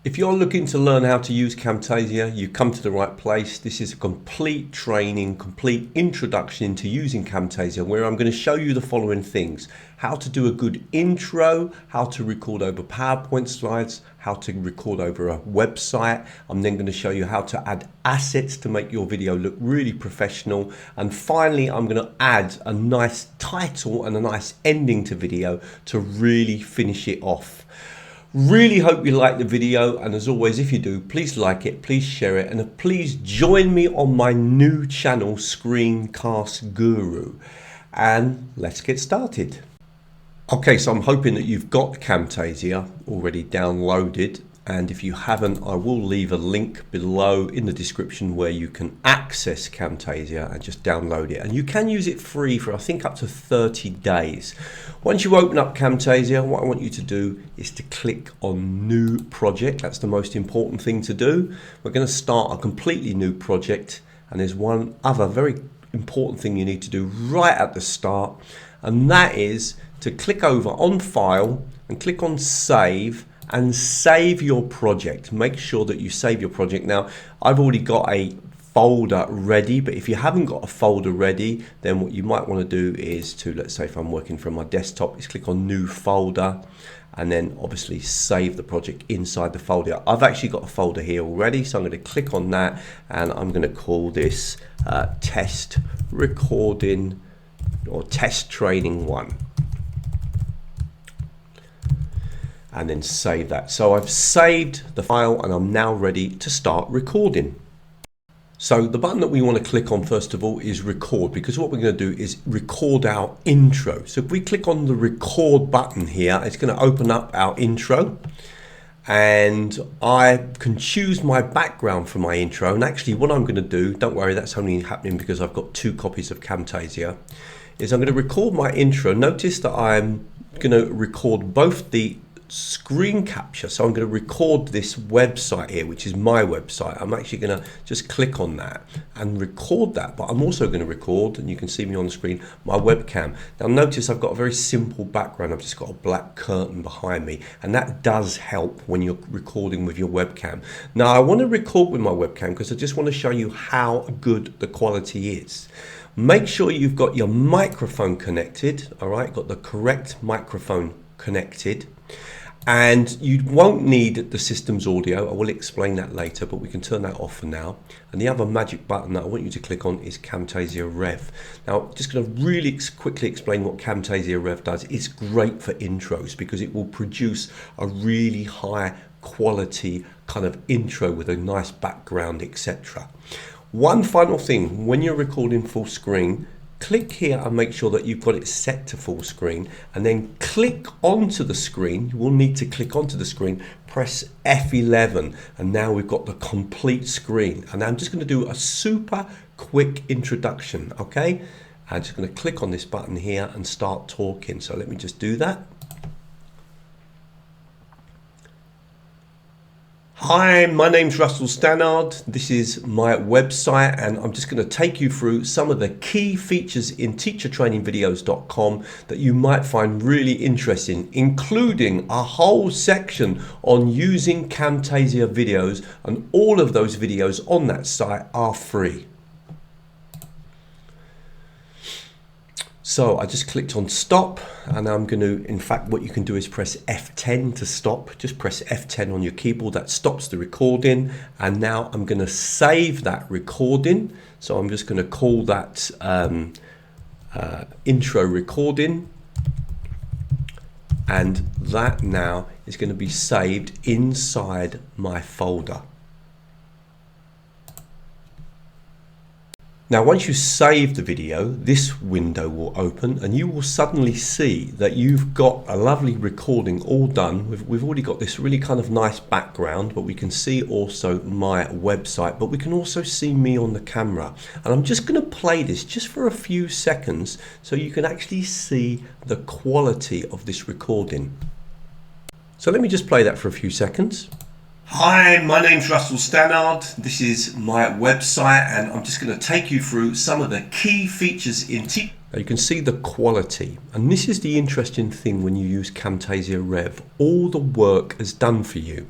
If you're looking to learn how to use Camtasia, you come to the right place. This is a complete training, complete introduction to using Camtasia, where I'm going to show you the following things: how to do a good intro, how to record over PowerPoint slides, how to record over a website. I'm then going to show you how to add assets to make your video look really professional. And finally, I'm going to add a nice title and a nice ending to video to really finish it off. Really hope you like the video, and as always, if you do, please like it, please share it, and please join me on my new channel, Screencast Guru. And let's get started. Okay, so I'm hoping that you've got Camtasia already downloaded, and if you haven't, I will leave a link below in the description where you can access Camtasia and just download it. And you can use it free for I think up to 30 days. Once you open up Camtasia, what I want you to do is to click on New Project. That's the most important thing to do. We're going to start a completely new project, and there's one other very important thing you need to do right at the start, and that is to click over on File and click on Save, and save your project. Make sure that you save your project. Now, I've already got a folder ready, but if you haven't got a folder ready, then what you might want to do is to, let's say if I'm working from my desktop, is click on New Folder, and then obviously save the project inside the folder. I've actually got a folder here already, so I'm going to click on that, and I'm going to call this Test Recording or Test Training 1. And then save that. So I've saved the file, and I'm now ready to start recording. So the button that we want to click on first of all is record, because what we're going to do is record our intro. So if we click on the record button here, it's going to open up our intro, and I can choose my background for my intro. And actually what I'm going to do, don't worry, that's only happening because I've got 2 copies of Camtasia, is I'm going to record my intro. Notice that I'm going to record both the screen capture, so I'm going to record this website here, which is my website. I'm actually going to just click on that and record that, but I'm also going to record, and you can see me on the screen, my webcam. Now notice I've got a very simple background. I've just got a black curtain behind me, and that does help when you're recording with your webcam. Now I want to record with my webcam because I just want to show you how good the quality is. Make sure you've got your microphone connected, all right, got the correct microphone connected. And you won't need the system's audio. I will explain that later, but we can turn that off for now. And the other magic button that I want you to click on is Camtasia Rev. Now, just going to really quickly explain what Camtasia Rev does. It's great for intros because it will produce a really high quality kind of intro with a nice background, etc. One final thing, when you're recording full screen, click here and make sure that you've got it set to full screen, and then click onto the screen. You will need to click onto the screen, press F11, and now we've got the complete screen. And I'm just going to do a super quick introduction, okay? I'm just going to click on this button here and start talking. So let me just do that. Hi, my name's Russell Stannard. This is my website, and I'm just going to take you through some of the key features in teachertrainingvideos.com that you might find really interesting, including a whole section on using Camtasia videos, and all of those videos on that site are free. So I just clicked on stop, and I'm going to, in fact, what you can do is press F10 to stop. Just press F10 on your keyboard. That stops the recording. And now I'm going to save that recording. So I'm just going to call that intro recording. And that now is going to be saved inside my folder. Now, once you save the video, this window will open, and you will suddenly see that you've got a lovely recording all done. We've already got this really kind of nice background, but we can see also my website, but we can also see me on the camera. And I'm just going to play this just for a few seconds so you can actually see the quality of this recording. So let me just play that for a few seconds. Hi, my name's Russell Stannard. This is my website, and I'm just going to take you through some of the key features in Now you can see the quality, and this is the interesting thing when you use Camtasia Rev. All the work is done for you.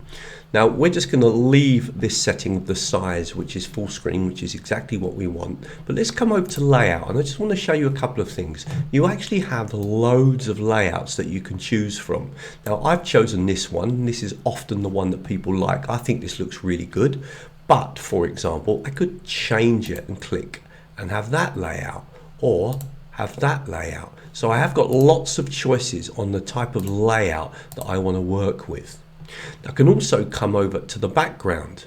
Now we're just going to leave this setting of the size, which is full screen, which is exactly what we want. But let's come over to layout, and I just want to show you a couple of things. You actually have loads of layouts that you can choose from. Now I've chosen this one. This is often the one that people like. I think this looks really good. But for example, I could change it and click and have that layout, or have that layout. So I have got lots of choices on the type of layout that I want to work with. I can also come over to the background,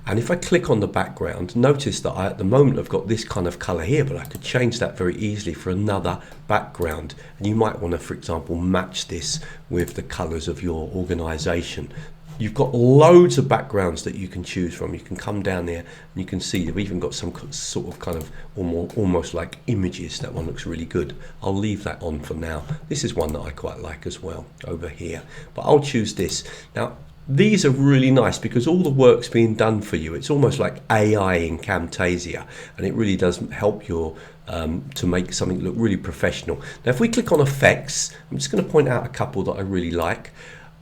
and if I click on the background, notice that at the moment I've got this kind of color here, but I could change that very easily for another background. And you might want to, for example, match this with the colors of your organization. You've got loads of backgrounds that you can choose from. You can come down there and you can see they've even got some sort of kind of almost like images. That one looks really good. I'll leave that on for now. This is one that I quite like as well over here, but I'll choose this. Now these are really nice because all the work's being done for you. It's almost like AI in Camtasia, and it really does help your to make something look really professional. Now if we click on effects, I'm just going to point out a couple that I really like.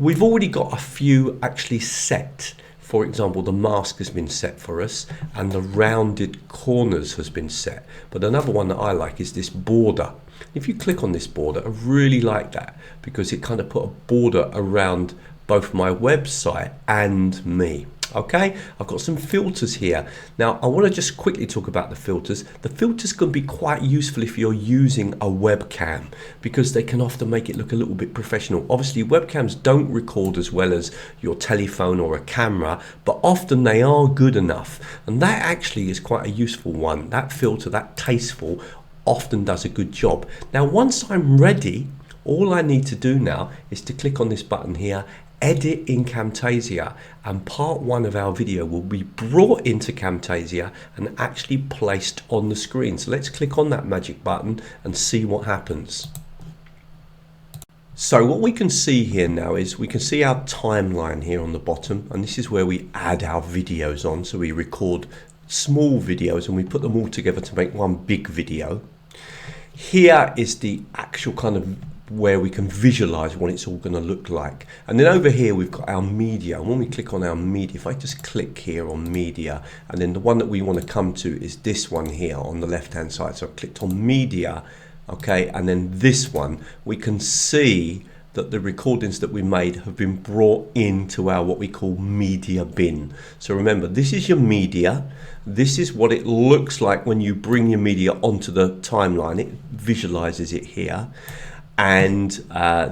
We've already got a few actually set. For example, the mask has been set for us and the rounded corners has been set. But another one that I like is this border. If you click on this border, I really like that because it kind of put a border around both my website and me. Okay, I've got some filters here. Now I want to just quickly talk about the filters. The filters can be quite useful if you're using a webcam because they can often make it look a little bit professional. Obviously webcams don't record as well as your telephone or a camera, but often they are good enough, and that actually is quite a useful one. That filter, that tasteful, often does a good job. Now once I'm ready, all I need to do now is to click on this button here, edit in Camtasia, and part one of our video will be brought into Camtasia and actually placed on the screen. So let's click on that magic button and see what happens. So what we can see here now is we can see our timeline here on the bottom, and this is where we add our videos on. So we record small videos and we put them all together to make one big video. Here is the actual kind of where we can visualize what it's all going to look like. And then over here we've got our media, and when we click on our media, if I just click here on media, and then the one that we want to come to is this one here on the left hand side. So I've clicked on media, okay, and then this one, we can see that the recordings that we made have been brought into our what we call media bin. So remember, this is your media. This is what it looks like when you bring your media onto the timeline. It visualizes it here. And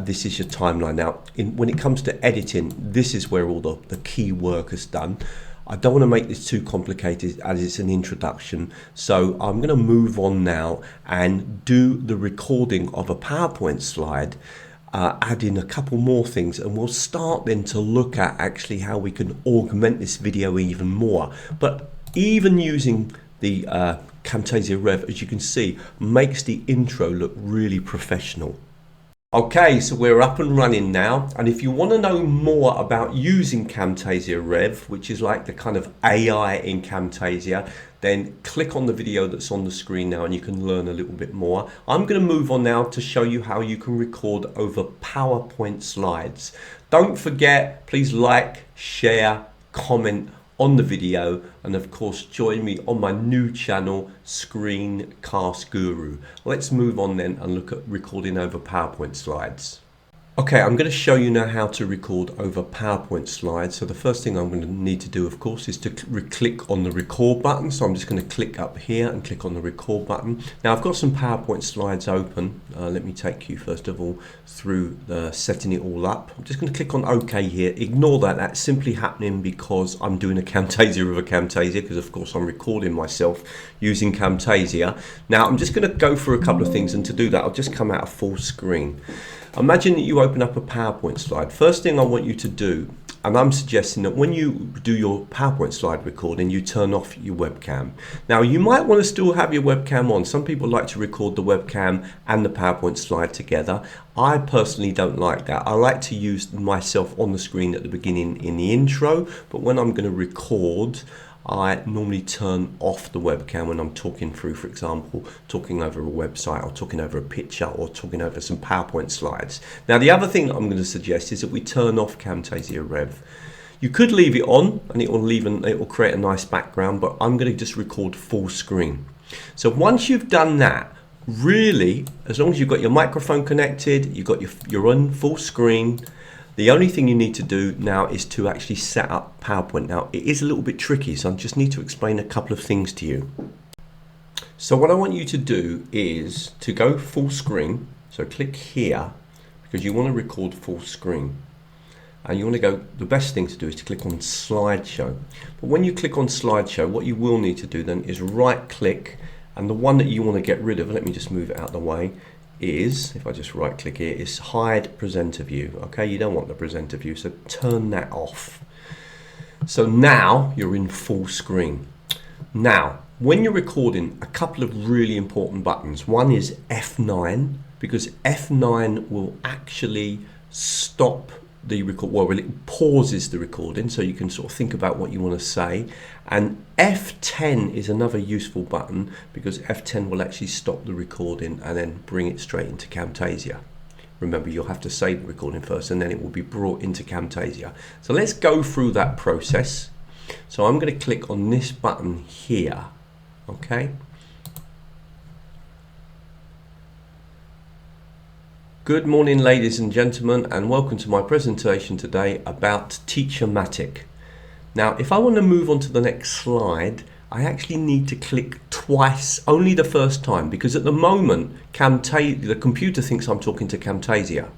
this is your timeline. Now, when it comes to editing, this is where all the key work is done. I don't want to make this too complicated as it's an introduction. So I'm going to move on now and do the recording of a PowerPoint slide, add in a couple more things, and we'll start then to look at actually how we can augment this video even more. But even using the Camtasia Rev, as you can see, makes the intro look really professional. Okay, so we're up and running now, and if you want to know more about using Camtasia Rev, which is like the kind of AI in Camtasia, then click on the video that's on the screen now and you can learn a little bit more. I'm going to move on now to show you how you can record over PowerPoint slides. Don't forget, please like, share, comment on the video, and of course join me on my new channel, Screencast Guru. Let's move on then and look at recording over PowerPoint slides. Okay, I'm going to show you now how to record over PowerPoint slides. So the first thing I'm going to need to do, of course, is to click on the record button. So I'm just going to click up here and click on the record button. Now I've got some PowerPoint slides open. Let me take you first of all through setting it all up. I'm just going to click on OK here. Ignore that. That's simply happening because I'm doing a Camtasia with a Camtasia, because of course I'm recording myself using Camtasia. Now I'm just going to go through a couple of things, and to do that I'll just come out of full screen. Imagine that you open up a PowerPoint slide. First thing I want you to do, and I'm suggesting that when you do your PowerPoint slide recording, you turn off your webcam. Now you might want to still have your webcam on. Some people like to record the webcam and the PowerPoint slide together. I personally don't like that. I like to use myself on the screen at the beginning in the intro, but when I'm going to record, I normally turn off the webcam when I'm talking through, for example, talking over a website or talking over a picture or talking over some PowerPoint slides. Now, the other thing I'm going to suggest is that we turn off Camtasia Rev. You could leave it on and it will create a nice background, but I'm going to just record full screen. So once you've done that, really, as long as you've got your microphone connected, you've got you're on full screen, the only thing you need to do now is to actually set up PowerPoint. Now, it is a little bit tricky, so I just need to explain a couple of things to you. So what I want you to do is to go full screen. So click here because you want to record full screen. And you want to go, the best thing to do is to click on slideshow. But when you click on slideshow, what you will need to do then is right click, and the one that you want to get rid of, let me just move it out of the way, is, if I just right click here, is hide presenter view. Okay, you don't want the presenter view, so turn that off. So now you're in full screen. Now, when you're recording, a couple of really important buttons. One is F9, because F9 will actually stop the record, well, it pauses the recording, so you can sort of think about what you want to say. And F10 is another useful button because F10 will actually stop the recording and then bring it straight into Camtasia. Remember, you'll have to save the recording first and then it will be brought into Camtasia. So let's go through that process. So I'm going to click on this button here, okay? Good morning, ladies and gentlemen, and welcome to my presentation today about Teacher-matic. Now, if I want to move on to the next slide, I actually need to click twice, only the first time, because at the moment, the computer thinks I'm talking to Camtasia,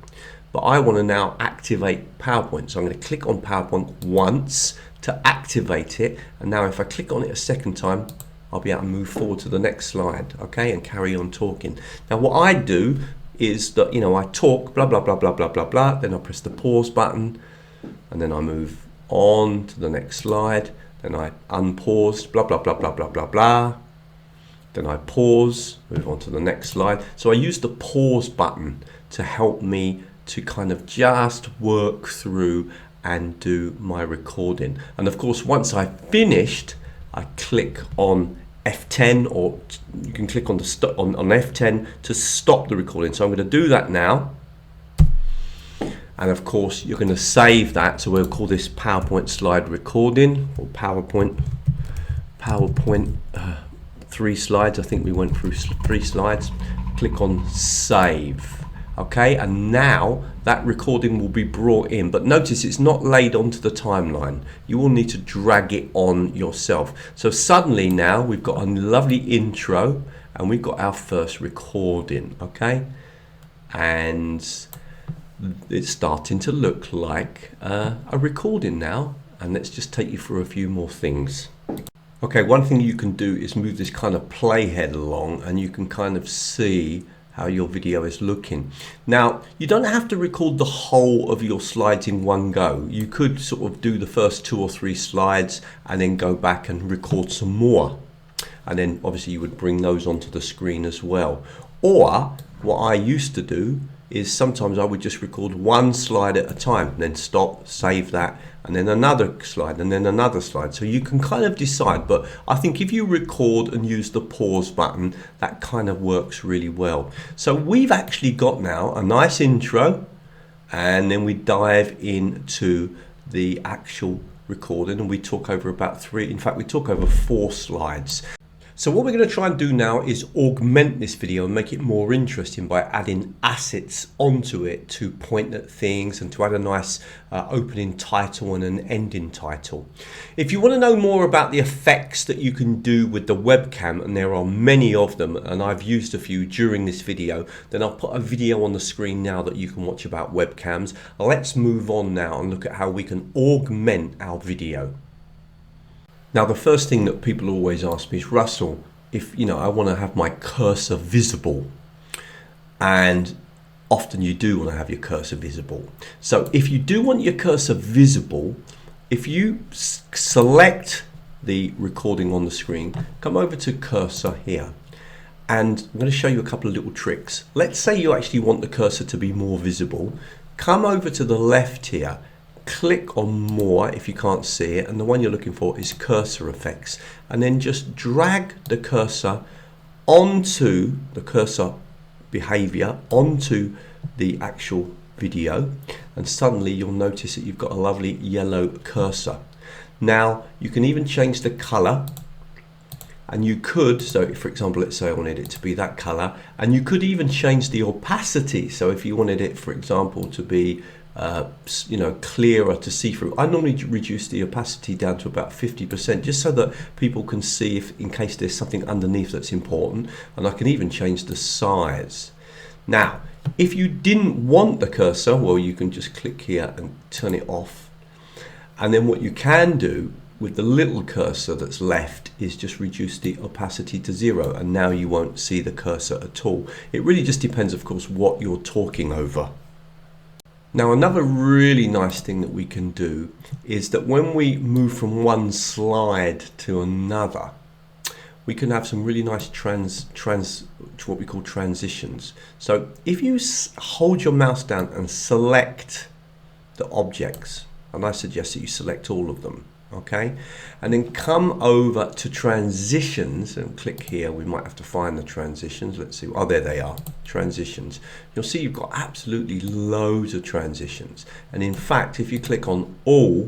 but I want to now activate PowerPoint. So I'm going to click on PowerPoint once to activate it, and now if I click on it a second time, I'll be able to move forward to the next slide, okay, and carry on talking. Now, what I do is that, you know, I talk, blah, blah, blah, blah, blah, blah, blah, then I press the pause button, and then I move on to the next slide, then I unpause, blah, blah, blah, blah, blah, blah, blah, then I pause, move on to the next slide. So I use the pause button to help me to kind of just work through and do my recording. And of course, once I've finished, I click on F10, or you can click on F10 to stop the recording. So I'm going to do that now, and of course you're going to save that. So we'll call this PowerPoint slide recording, or PowerPoint 3 slides. I think we went through 3 slides. Click on save. Okay, and now that recording will be brought in, but notice it's not laid onto the timeline. You will need to drag it on yourself. So suddenly now we've got a lovely intro and we've got our first recording, okay? And it's starting to look like a recording now. And let's just take you through a few more things. Okay, one thing you can do is move this kind of playhead along and you can kind of see how your video is looking. Now, you don't have to record the whole of your slides in one go. You could sort of do the first 2 or 3 slides and then go back and record some more. And then obviously you would bring those onto the screen as well. Or what I used to do is sometimes I would just record 1 slide at a time, then stop, save that, and then another slide, and then another slide. So you can kind of decide, but I think if you record and use the pause button, that kind of works really well. So we've actually got now a nice intro, and then we dive into the actual recording, and we talk over about 3, in fact we talk over 4 slides. So what we're going to try and do now is augment this video and make it more interesting by adding assets onto it to point at things and to add a nice opening title and an ending title. If you want to know more about the effects that you can do with the webcam, and there are many of them and I've used a few during this video, then I'll put a video on the screen now that you can watch about webcams. Let's move on now and look at how we can augment our video. Now, the first thing that people always ask me is, Russell, if I want to have my cursor visible, and often you do want to have your cursor visible. So if you do want your cursor visible, if you select the recording on the screen, come over to cursor here, and I'm going to show you a couple of little tricks. Let's say you actually want the cursor to be more visible. Come over to the left here, click on more if you can't see it, and the one you're looking for is cursor effects, and then just drag the cursor onto the cursor behavior onto the actual video, and suddenly you'll notice that you've got a lovely yellow cursor. Now you can even change the color, and you could, so for example, let's say I wanted it to be that color, and you could even change the opacity. So if you wanted it, for example, to be clearer to see through, I normally reduce the opacity down to about 50%, just so that people can see if, in case there's something underneath that's important. And I can even change the size. Now, if you didn't want the cursor, well, you can just click here and turn it off. And then what you can do with the little cursor that's left is just reduce the opacity to 0, and now you won't see the cursor at all. It really just depends, of course, what you're talking over. Now, another really nice thing that we can do is that when we move from one slide to another, we can have some really nice what we call transitions. So if you hold your mouse down and select the objects, and I suggest that you select all of them, okay, and then come over to transitions and click here. We might have to find the transitions. Let's see. Oh, there they are, transitions. You'll see you've got absolutely loads of transitions, and in fact, if you click on all,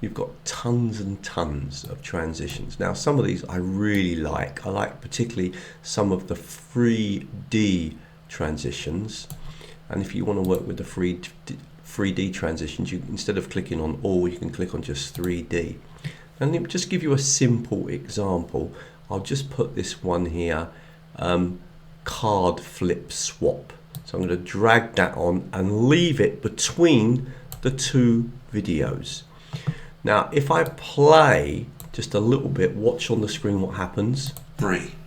you've got tons and tons of transitions. Now, some of these I really like. I like particularly some of the 3D transitions, and if you want to work with the 3D transitions, you, instead of clicking on all, you can click on just 3D. And let me just give you a simple example. I'll just put this one here, card flip swap. So I'm going to drag that on and leave it between the two videos. Now, if I play just a little bit, watch on the screen what happens.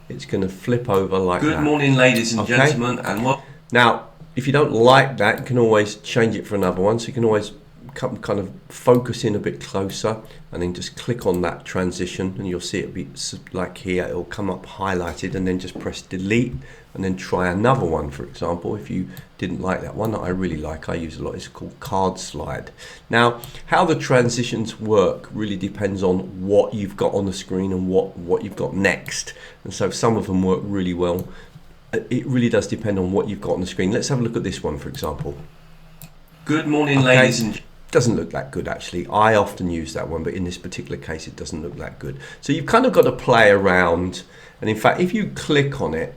It's going to flip over like that. Good morning, ladies and gentlemen, and what? Now, if you don't like that, you can always change it for another one. So you can always kind of focus in a bit closer, and then just click on that transition, and you'll see it be like here. It'll come up highlighted, and then just press delete, and then try another one. For example, if you didn't like that one that I really like, I use a lot, it's called card slide. Now, how the transitions work really depends on what you've got on the screen and what you've got next. And so some of them work really well. It really does depend on what you've got on the screen. Let's have a look at this one, for example. Good morning, ladies and doesn't look that good, actually. I often use that one, but in this particular case it doesn't look that good. So you've kind of got to play around, and in fact, if you click on it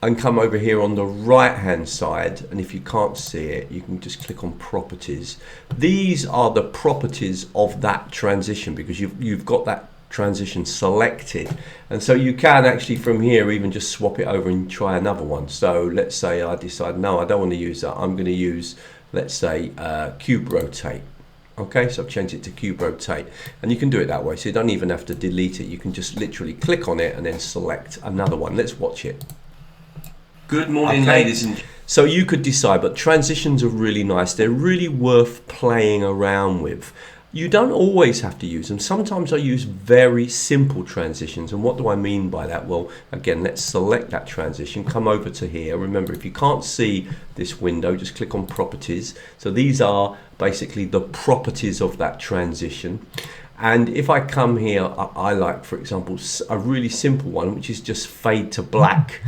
and come over here on the right hand side, and if you can't see it, you can just click on properties. These are the properties of that transition, because you've got that transition selected, and so you can actually from here even just swap it over and try another one. So let's say I decide, no, I don't want to use that. I'm going to use, let's say, cube rotate. Okay, so I've changed it to cube rotate, and you can do it that way, so you don't even have to delete it. You can just literally click on it and then select another one. Let's watch it. Good morning, ladies and so you could decide, but transitions are really nice. They're really worth playing around with. You don't always have to use them. Sometimes I use very simple transitions. And what do I mean by that? Well, again, let's select that transition, come over to here. Remember, if you can't see this window, just click on properties. So these are basically the properties of that transition. And if I come here, I like, for example, a really simple one, which is just fade to black,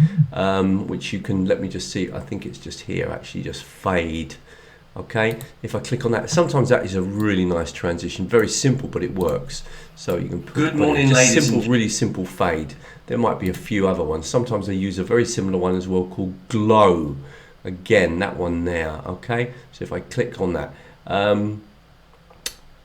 which you can, let me just see, I think it's just here, actually, just fade. Okay, if I click on that, sometimes that is a really nice transition, very simple, but it works. So you can put good morning, ladies, simple, really simple fade. There might be a few other ones. Sometimes they use a very similar one as well called glow. Again, that one there. Okay, so if I click on that,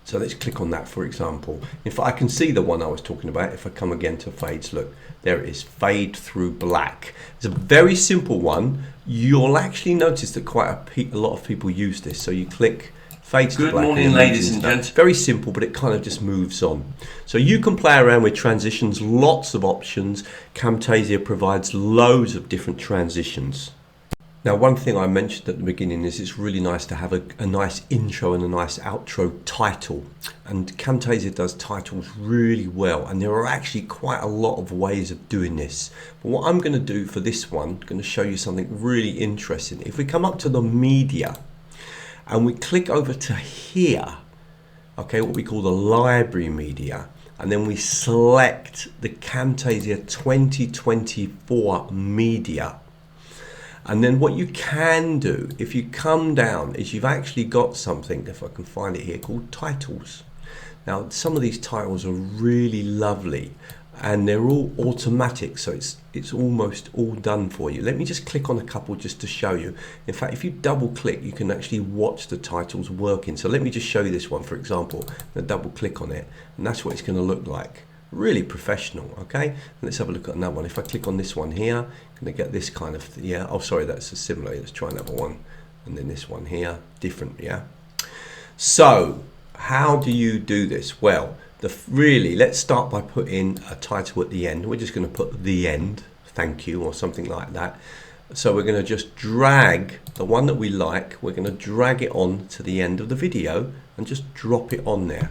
so let's click on that, for example. If I can see the one I was talking about, if I come again to fades, look, there it is, fade through black. It's a very simple one. You'll actually notice that quite a lot of people use this. So you click fades to black. Good morning, ladies and gentlemen. It's very simple, but it kind of just moves on. So you can play around with transitions, lots of options. Camtasia provides loads of different transitions. Now, one thing I mentioned at the beginning is it's really nice to have a nice intro and a nice outro title. And Camtasia does titles really well. And there are actually quite a lot of ways of doing this. But what I'm going to do for this one, I'm going to show you something really interesting. If we come up to the media and we click over to here, okay, what we call the library media, and then we select the Camtasia 2024 media. And then what you can do, if you come down, is you've actually got something, if I can find it here, called titles. Now, some of these titles are really lovely, and they're all automatic, so it's almost all done for you. Let me just click on a couple just to show you. In fact, if you double click, you can actually watch the titles working. So let me just show you this one, for example. I'm going to double click on it, and that's what it's going to look like. Really professional, okay? And let's have a look at another one. If I click on this one here, I'm going to get this kind of, yeah, oh sorry, that's a similar. Let's try another one. And then this one here, different, yeah? So, how do you do this? Well, really, let's start by putting a title at the end. We're just going to put the end, thank you, or something like that. So we're going to just drag the one that we like, we're going to drag it on to the end of the video and just drop it on there.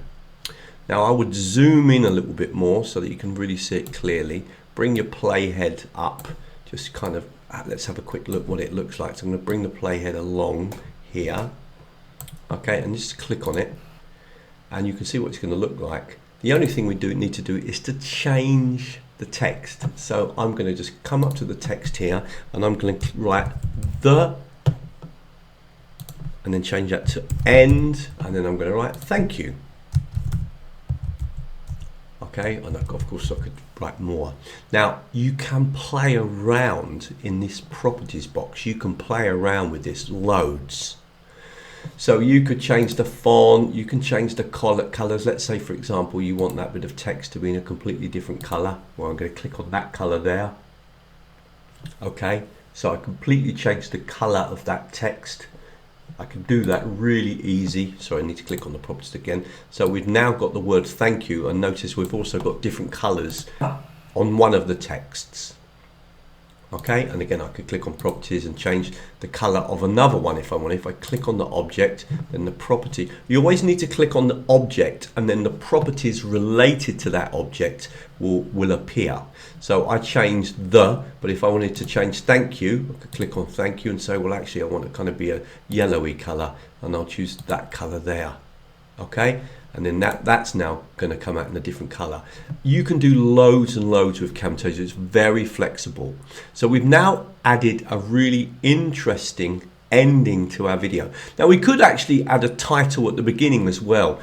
Now I would zoom in a little bit more so that you can really see it clearly. Bring your playhead up, just kind of, let's have a quick look what it looks like. So I'm going to bring the playhead along here, okay, and just click on it. And you can see what it's going to look like. The only thing we need to do is to change the text. So I'm going to just come up to the text here, and I'm going to write the, and then change that to end, and then I'm going to write thank you. Okay, and of course I could write more. Now you can play around in this properties box. You can play around with this loads. So you could change the font, you can change the colors. Let's say, for example, you want that bit of text to be in a completely different color. Well, I'm going to click on that color there. Okay, so I completely changed the color of that text. I can do that really easy. So I need to click on the properties again. So we've now got the word thank you, and notice we've also got different colors on one of the texts. Okay, and again I could click on properties and change the color of another one if I want. If I click on the object, then the property, you always need to click on the object, and then the properties related to that object will appear. So I changed the, but if I wanted to change thank you, I could click on thank you and say, well actually I want it to kind of be a yellowy color, and I'll choose that color there. Okay, and then that's now going to come out in a different color. You can do loads and loads with Camtasia. It's very flexible. So we've now added a really interesting ending to our video. Now we could actually add a title at the beginning as well.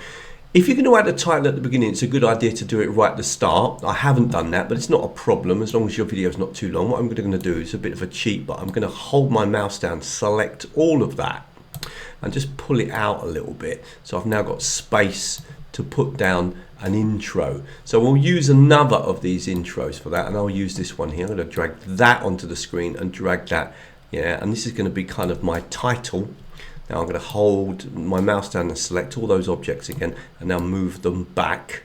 If you're going to add a title at the beginning, it's a good idea to do it right at the start. I haven't done that, but it's not a problem as long as your video is not too long. What I'm going to do is a bit of a cheat, but I'm going to hold my mouse down, select all of that, and just pull it out a little bit. So I've now got space to put down an intro. So we'll use another of these intros for that, and I'll use this one here. I'm going to drag that onto the screen and drag that, yeah, and this is going to be kind of my title. Now I'm going to hold my mouse down and select all those objects again, and now move them back.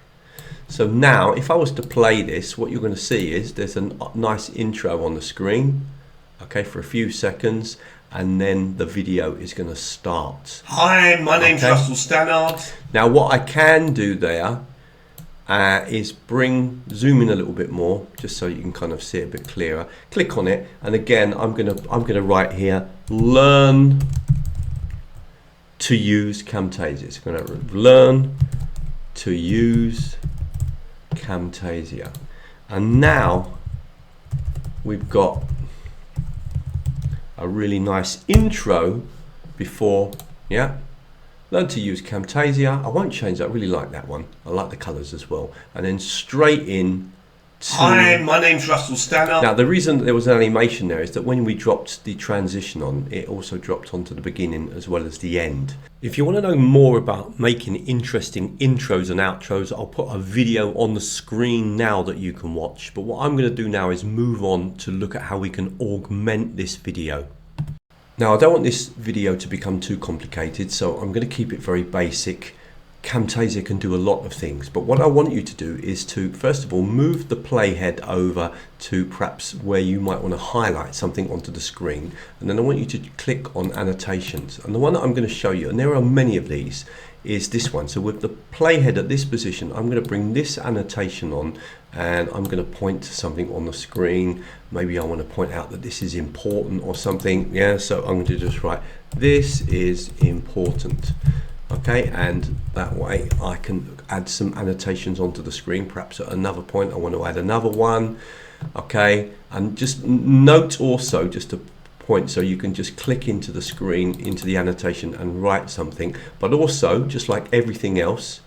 So now if I was to play this, what you're going to see is there's a nice intro on the screen, okay, for a few seconds, and then the video is going to start. Hi, my name's Russell Stannard. Now what I can do there is zoom in a little bit more, just so you can kind of see it a bit clearer. Click on it, and again I'm gonna write here, learn to use Camtasia. It's going to learn to use Camtasia, and now we've got a really nice intro before, yeah, learn to use Camtasia. I won't change that, I really like that one. I like the colors as well. And then straight in to... Hi, my name's Russell Stannard. Now the reason there was an animation there is that when we dropped the transition on, it also dropped onto the beginning as well as the end. If you want to know more about making interesting intros and outros, I'll put a video on the screen now that you can watch. But what I'm going to do now is move on to look at how we can augment this video. Now I don't want this video to become too complicated, so I'm going to keep it very basic. Camtasia can do a lot of things, but what I want you to do is to first of all move the playhead over to perhaps where you might want to highlight something onto the screen, and then I want you to click on annotations, and the one that I'm going to show you, and there are many of these, is this one. So with the playhead at this position, I'm going to bring this annotation on, and I'm going to point to something on the screen. Maybe I want to point out that this is important or something, yeah, so I'm going to just write this is important. Okay, and that way I can add some annotations onto the screen. Perhaps at another point I want to add another one. Okay, and just note also, just a point, so you can just click into the screen, into the annotation and write something. But also, just like everything else,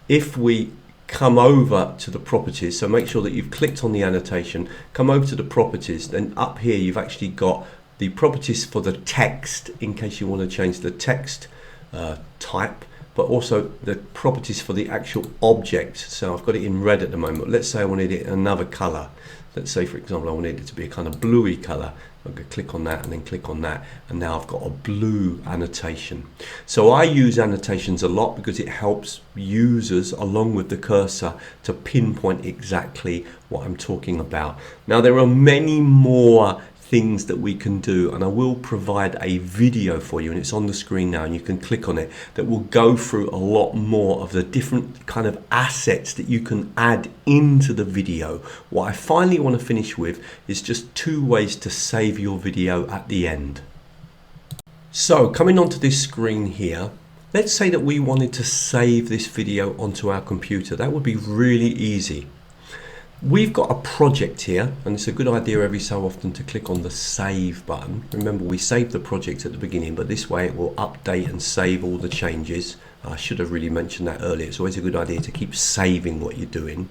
if we come over to the properties, so make sure that you've clicked on the annotation, come over to the properties, then up here you've actually got the properties for the text, in case you want to change the text type, but also the properties for the actual object. So I've got it in red at the moment. Let's say I wanted it in another color. Let's say, for example, I wanted it to be a kind of bluey color. I'm going to click on that and then click on that, and now I've got a blue annotation. So I use annotations a lot because it helps users, along with the cursor, to pinpoint exactly what I'm talking about. Now there are many more things that we can do, and I will provide a video for you, and it's on the screen now and you can click on it, that will go through a lot more of the different kind of assets that you can add into the video. What I finally want to finish with is just 2 ways to save your video at the end. So coming onto this screen here, let's say that we wanted to save this video onto our computer. That would be really easy. We've got a project here, and it's a good idea every so often to click on the save button. Remember, we saved the project at the beginning, but this way it will update and save all the changes. I should have really mentioned that earlier. It's always a good idea to keep saving what you're doing.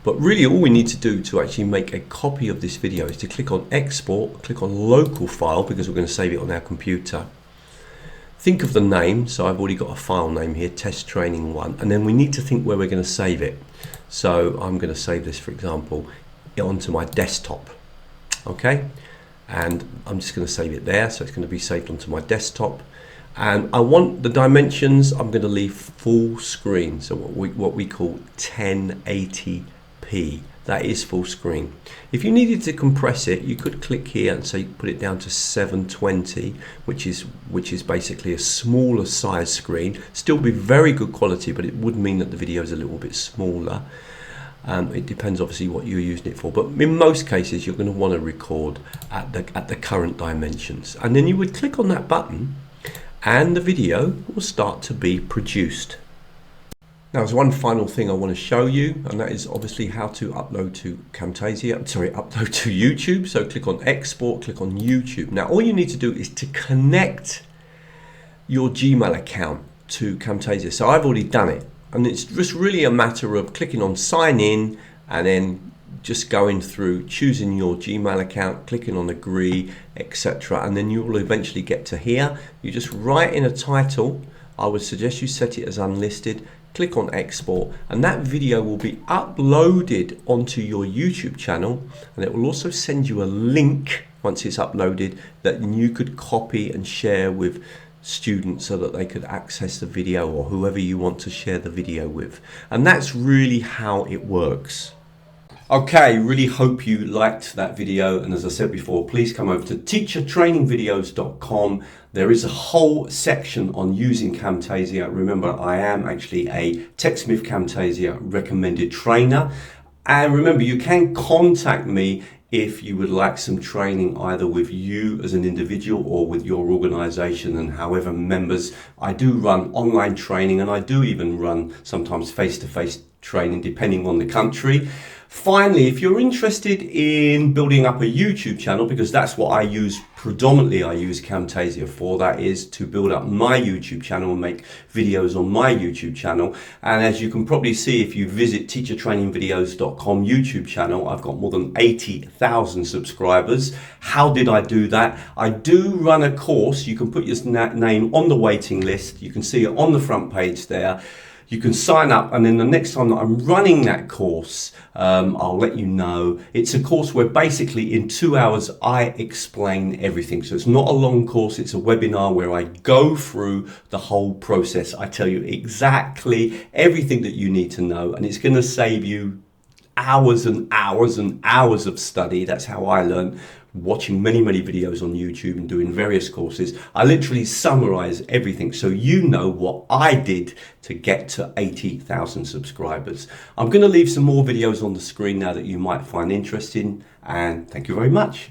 But really all we need to do to actually make a copy of this video is to click on export, click on local file, because we're going to save it on our computer. Think of the name, so I've already got a file name here, test training 1, and then we need to think where we're going to save it. So I'm going to save this, for example, onto my desktop. Okay, and I'm just going to save it there, so it's going to be saved onto my desktop. And I want the dimensions, I'm going to leave full screen, so what we call 1080p. That is full screen. If you needed to compress it, you could click here and say put it down to 720, which is basically a smaller size screen. Still be very good quality, but it would mean that the video is a little bit smaller. It depends obviously what you're using it for, but in most cases you're going to want to record at the current dimensions. And then you would click on that button and the video will start to be produced. Now there's one final thing I want to show you, and that is obviously how to upload to upload to YouTube. So click on export, click on YouTube. Now all you need to do is to connect your Gmail account to Camtasia. So I've already done it, and it's just really a matter of clicking on sign in and then just going through, choosing your Gmail account, clicking on agree, etc. And then you will eventually get to here. You just write in a title. I would suggest you set it as unlisted. Click on export, and that video will be uploaded onto your YouTube channel, and it will also send you a link once it's uploaded that you could copy and share with students so that they could access the video, or whoever you want to share the video with. And that's really how it works. Okay, really hope you liked that video, and as I said before, please come over to teachertrainingvideos.com. There is a whole section on using Camtasia. Remember, I am actually a TechSmith Camtasia recommended trainer, and remember, you can contact me if you would like some training either with you as an individual or with your organization and however members. I do run online training, and I do even run sometimes face-to-face training depending on the country. Finally, if you're interested in building up a YouTube channel, because that's what I use predominantly, I use Camtasia for, that is to build up my YouTube channel and make videos on my YouTube channel. And as you can probably see, if you visit teachertrainingvideos.com YouTube channel, I've got more than 80,000 subscribers. How did I do that? I do run a course. You can put your name on the waiting list. You can see it on the front page there. You can sign up, and then the next time that I'm running that course, I'll let you know. It's a course where basically in 2 hours I explain everything. So it's not a long course, it's a webinar where I go through the whole process. I tell you exactly everything that you need to know, and it's going to save you hours and hours and hours of study. That's how I learned, watching many videos on YouTube and doing various courses. I literally summarize everything so you know what I did to get to 80,000 subscribers. I'm going to leave some more videos on the screen now that you might find interesting, and thank you very much.